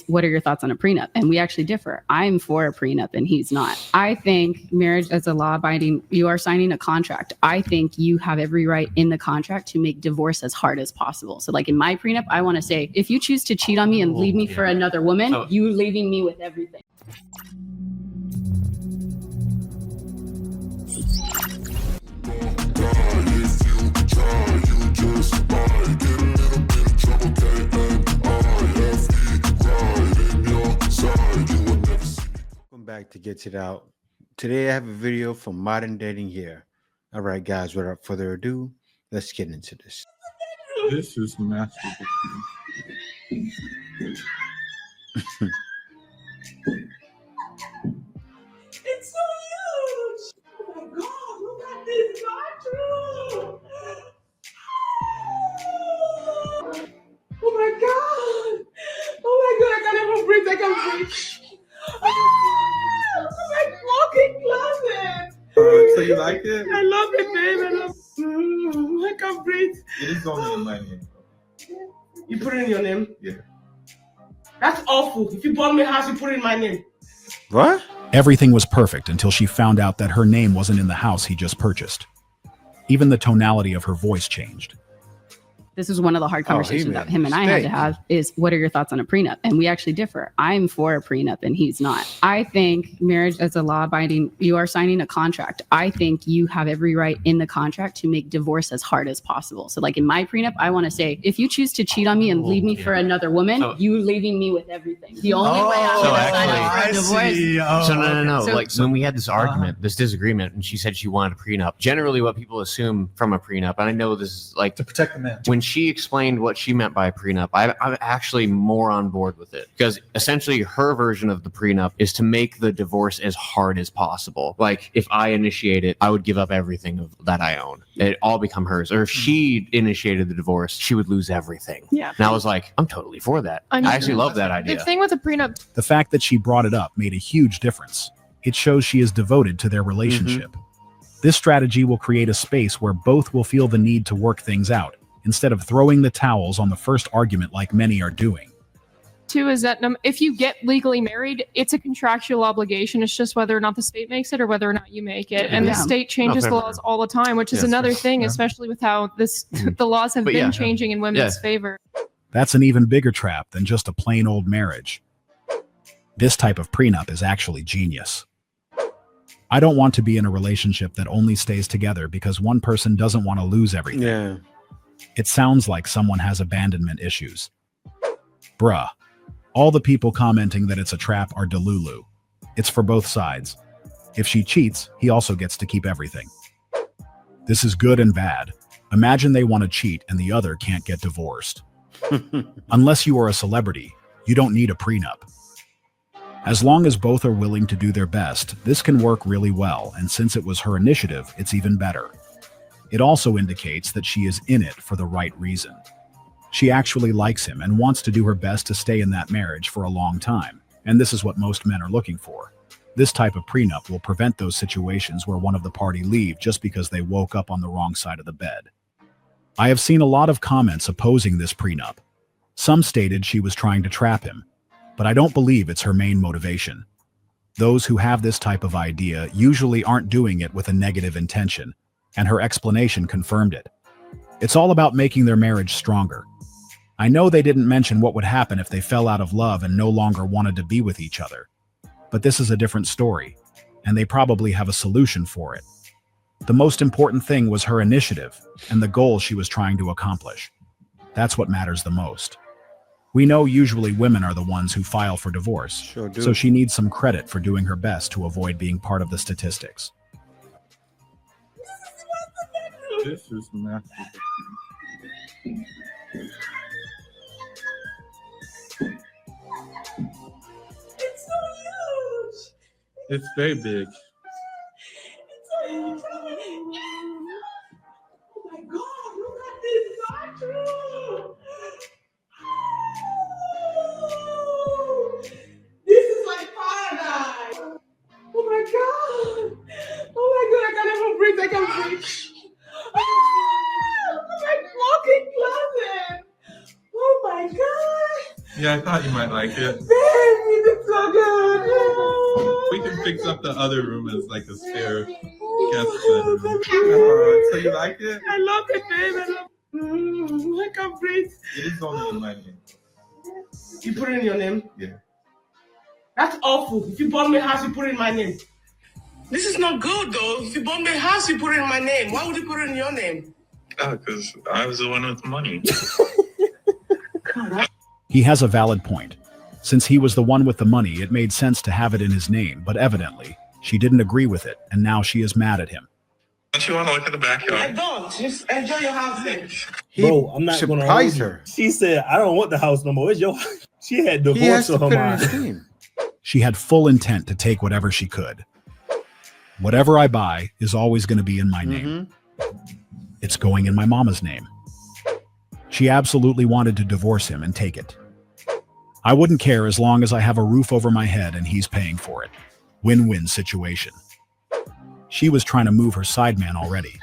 what are your thoughts on a prenup? And we actually differ. I'm for a prenup and he's not. I think marriage as a law-abiding, you are signing a contract. I think you have every right in the contract to make divorce as hard as possible. So like in my prenup, I want to say, if you choose to cheat on me and leave me for another woman, you leaving me with everything. Welcome back to Get It Out. Today I have a video from Modern Dating here. All right, guys, without further ado, let's get into this. This is masterful. It's so huge! Oh my god, look at this bathroom! Oh my god! Oh my god, I can't even breathe, I can't breathe. Look at my walking closet! So you like it? I love it, babe. I love it. I can't breathe. It is going in my name. You put it in your name? Yeah. That's awful. If you bought me a house, you put it in my name. What? Everything was perfect until she found out that her name wasn't in the house he just purchased. Even the tonality of her voice changed. This is one of the hard conversations that him and I had to have is, what are your thoughts on a prenup? And we actually differ. I'm for a prenup and he's not. I think marriage as a law-abiding, you are signing a contract. I think you have every right in the contract to make divorce as hard as possible. So like in my prenup, I want to say, if you choose to cheat on me and leave me for another woman, you leaving me with everything. The only way I'm going to sign up for a divorce. No. So- Like when we had this argument, this disagreement, and she said she wanted a prenup. Generally, what people assume from a prenup, and I know this is like To protect the man. when she explained what she meant by a prenup, I'm actually more on board with it, because essentially her version of the prenup is to make the divorce as hard as possible. Like if I initiate it, I would give up everything that I own. It all become hers. Or if she initiated the divorce, she would lose everything. Yeah. And I was like, I'm totally for that. I actually love that idea. The thing with a prenup, The fact that she brought it up made a huge difference. It shows she is devoted to their relationship. This strategy will create a space where both will feel the need to work things out, instead of throwing the towels on the first argument like many are doing. too, is that if you get legally married, it's a contractual obligation. It's just whether or not the state makes it or whether or not you make it. And the state changes the laws all the time, which is another thing, especially with how the laws have been changing in women's favor. That's an even bigger trap than just a plain old marriage. This type of prenup is actually genius. I don't want to be in a relationship that only stays together because one person doesn't want to lose everything. Yeah. It sounds like someone has abandonment issues. Bruh. All the people commenting that it's a trap are delulu. It's for both sides. If she cheats, he also gets to keep everything. This is good and bad. Imagine they want to cheat and the other can't get divorced. Unless you are a celebrity, you don't need a prenup. As long as both are willing to do their best, this can work really well, and since it was her initiative, it's even better. It also indicates that she is in it for the right reason. She actually likes him and wants to do her best to stay in that marriage for a long time, and this is what most men are looking for. This type of prenup will prevent those situations where one of the party leave just because they woke up on the wrong side of the bed. I have seen a lot of comments opposing this prenup. Some stated she was trying to trap him, but I don't believe it's her main motivation. Those who have this type of idea usually aren't doing it with a negative intention, and her explanation confirmed it. It's all about making their marriage stronger. I know they didn't mention what would happen if they fell out of love and no longer wanted to be with each other, but this is a different story, and they probably have a solution for it. The most important thing was her initiative and the goal she was trying to accomplish. That's what matters the most. We know usually women are the ones who file for divorce, Sure do. so she needs some credit for doing her best to avoid being part of the statistics. This is masterful. It's so huge! It's very big. It's so huge! Oh my god, look at this bathroom! Oh, this is like paradise! Oh my god! Oh my god, I can't even breathe, I can't breathe! Look at my walking closet! Oh my god! Yeah, I thought you might like like it? Baby, this is so good. We can fix up the other room as like a spare guest bedroom. So you like it? I love it, babe. I love it. I can't breathe. It is only in my name. You put it in your name? Yeah. That's awful. If you bought me a house, you put it in my name. This is not good, though. If you bought me a house, you put it in my name. Why would you put it in your name? Oh, because I was the one with the money. He has a valid point. Since he was the one with the money, it made sense to have it in his name, but evidently, she didn't agree with it, and now she is mad at him. Don't you want to look at the I backyard? don't. Just enjoy your house then. Bro, I'm not gonna surprise hold you. her. She said, "I don't want the house no more. It's your house." She had He has divorce to on put her it in his mind. name. She had full intent to take whatever she could. Whatever I buy is always going to be in my name. It's going in my mama's name. She absolutely wanted to divorce him and take it. I wouldn't care as long as I have a roof over my head and he's paying for it. Win-win situation. She was trying to move her sideman already.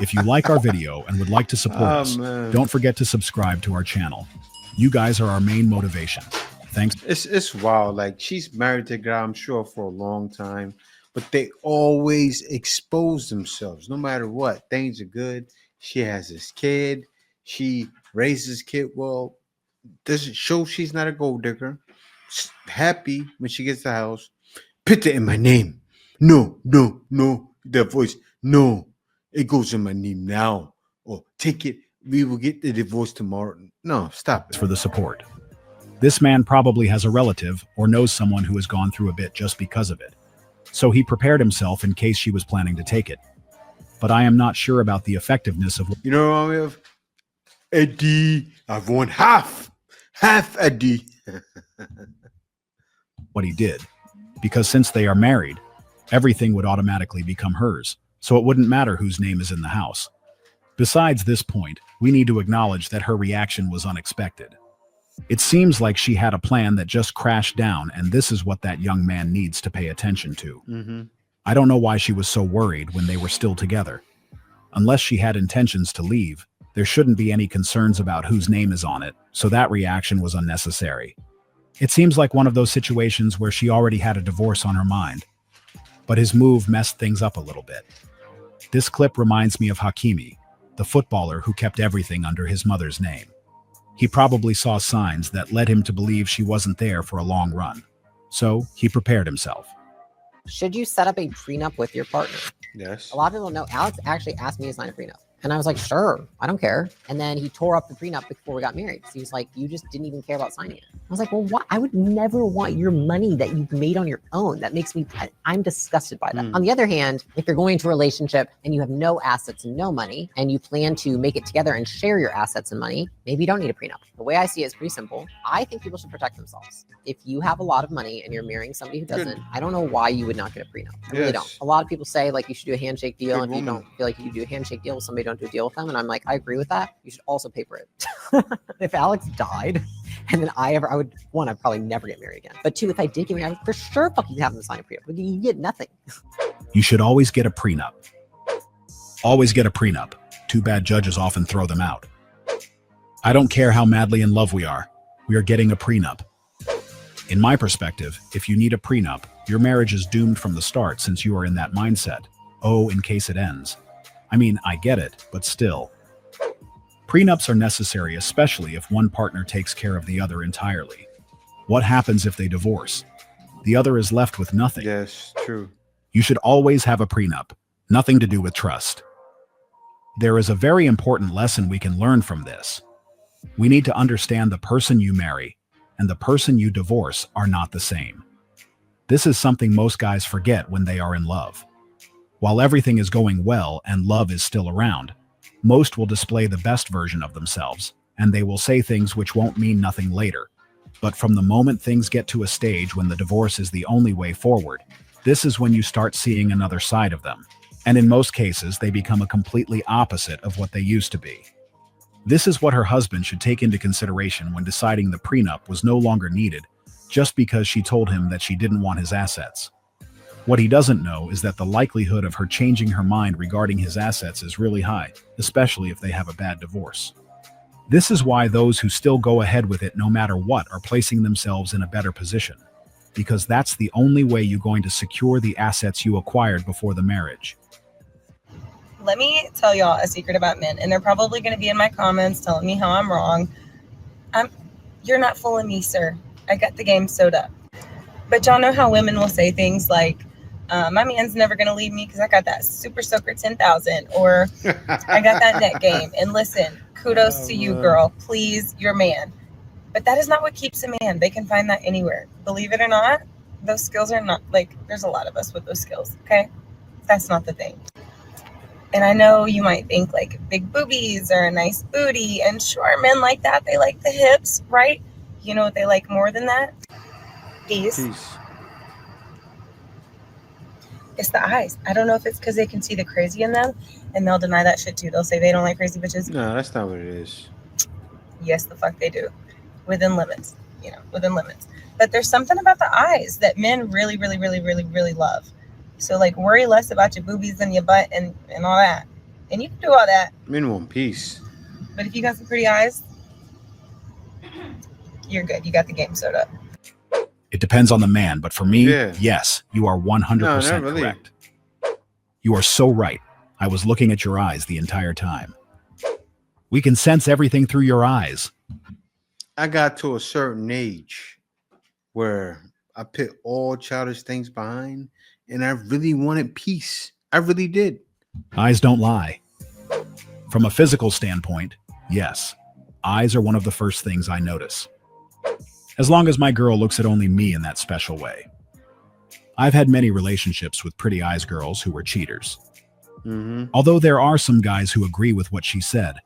If you like our video and would like to support us, don't forget to subscribe to our channel. You guys are our main motivation. Thanks. It's wild. Like, she's married to a guy, I'm sure, for a long time, but they always expose themselves no matter what. Things are good. She has this kid. She raises kid well. Doesn't show she's not a gold digger. She's happy when she gets the house. Put it in my name. No. That voice. No. It goes in my name now. Or take it. We will get the divorce tomorrow. No, stop it. For the support. This man probably has a relative or knows someone who has gone through a bit just because of it. So he prepared himself in case she was planning to take it. But I am not sure about the effectiveness of You know what I mean? Eddie, I've won half. Half Eddie. what he did. Because since they are married, everything would automatically become hers. So it wouldn't matter whose name is in the house. Besides this point, we need to acknowledge that her reaction was unexpected. It seems like she had a plan that just crashed down, and this is what that young man needs to pay attention to. I don't know why she was so worried when they were still together. Unless she had intentions to leave, there shouldn't be any concerns about whose name is on it, so that reaction was unnecessary. It seems like one of those situations where she already had a divorce on her mind. But his move messed things up a little bit. This clip reminds me of Hakimi, the footballer who kept everything under his mother's name. He probably saw signs that led him to believe she wasn't there for a long run. So he prepared himself. Should you set up a prenup with your partner? Yes. A lot of people know Alex actually asked me to sign a prenup. And I was like, sure, I don't care. And then he tore up the prenup before we got married. So he was like, you just didn't even care about signing it. I was like, well, what? I would never want your money that you've made on your own. That makes me, I'm disgusted by that. On the other hand, if you're going into a relationship and you have no assets and no money, and you plan to make it together and share your assets and money, maybe you don't need a prenup. The way I see it is pretty simple. I think people should protect themselves. If you have a lot of money and you're marrying somebody who doesn't, I don't know why you would not get a prenup. I really don't. A lot of people say like you should do a handshake deal. And if you don't feel like you do a handshake deal with somebody, don't do a deal with them. And I'm like, I agree with that. You should also pay for it. If Alex died and then I would, one, I'd probably never get married again. But two, if I did get married, I would for sure fucking have them sign a prenup. You get nothing. You should always get a prenup. Always get a prenup. Too bad judges often throw them out. I don't care how madly in love we are getting a prenup. In my perspective, if you need a prenup, your marriage is doomed from the start since you are in that mindset. Oh, in case it ends. I mean, I get it, but still. Prenups are necessary, especially if one partner takes care of the other entirely. What happens if they divorce? The other is left with nothing. Yes, true. You should always have a prenup. Nothing to do with trust. There is a very important lesson we can learn from this. We need to understand the person you marry and the person you divorce are not the same. This is something most guys forget when they are in love. While everything is going well and love is still around, most will display the best version of themselves, and they will say things which won't mean nothing later. But from the moment things get to a stage when the divorce is the only way forward, this is when you start seeing another side of them. And in most cases, they become a completely opposite of what they used to be. This is what her husband should take into consideration when deciding the prenup was no longer needed, just because she told him that she didn't want his assets. What he doesn't know is that the likelihood of her changing her mind regarding his assets is really high, especially if they have a bad divorce. This is why those who still go ahead with it no matter what are placing themselves in a better position, because that's the only way you're going to secure the assets you acquired before the marriage. Let me tell y'all a secret about men, and they're probably going to be in my comments telling me how I'm wrong. You're not fooling me, sir. I got the game sewed up. But y'all know how women will say things like, my man's never going to leave me because I got that Super Soaker 10,000, or I got that net game. And listen, kudos to you, girl. Please, your man. But that is not what keeps a man. They can find that anywhere. Believe it or not, those skills are not, like, there's a lot of us with those skills, okay? That's not the thing. And I know you might think like big boobies or a nice booty, and sure, men like that. They like the hips, right? You know what they like more than that? Peace. It's the eyes. I don't know if it's because they can see the crazy in them, and they'll deny that shit too. They'll say they don't like crazy bitches. No, that's not what it is. Yes, the fuck they do. Within limits, within limits. But there's something about the eyes that men really, really, really, really, really love. So, like, worry less about your boobies and your butt and all that. And you can do all that. Minimum peace. But if you got some pretty eyes, you're good. You got the game sewed up. It depends on the man, but for me, yes, you are 100% correct. You are so right. I was looking at your eyes the entire time. We can sense everything through your eyes. I got to a certain age where I put all childish things behind, and I really wanted peace. I really did. Eyes don't lie. From a physical standpoint, yes, eyes are one of the first things I notice. As long as my girl looks at only me in that special way. I've had many relationships with pretty eyes girls who were cheaters. Although there are some guys who agree with what she said,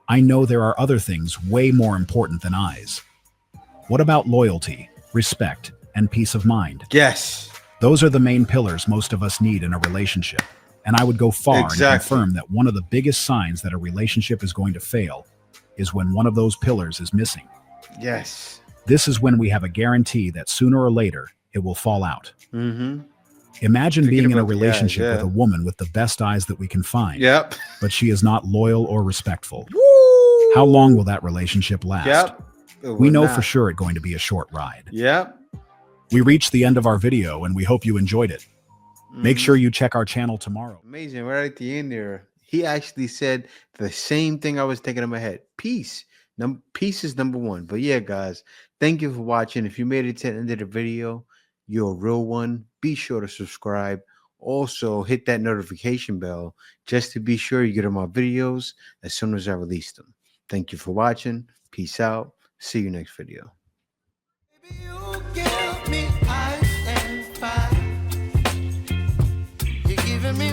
I know there are other things way more important than eyes. What about loyalty, respect, and peace of mind? Yes. Those are the main pillars most of us need in a relationship. And I would go far and confirm that one of the biggest signs that a relationship is going to fail is when one of those pillars is missing. Yes. This is when we have a guarantee that sooner or later it will fall out. Imagine being in a relationship with a woman with the best eyes that we can find, but she is not loyal or respectful. How long will that relationship last? We know for sure it's going to be a short ride. We reached the end of our video and we hope you enjoyed it. Make sure you check our channel tomorrow. Amazing. Right at the end there, he actually said the same thing I was thinking in my head. Peace. Peace is number one. But yeah, guys, thank you for watching. If you made it to the end of the video, you're a real one. Be sure to subscribe. Also, hit that notification bell just to be sure you get all my videos as soon as I release them. Thank you for watching. Peace out. See you next video. You give me ice and fire. You're giving me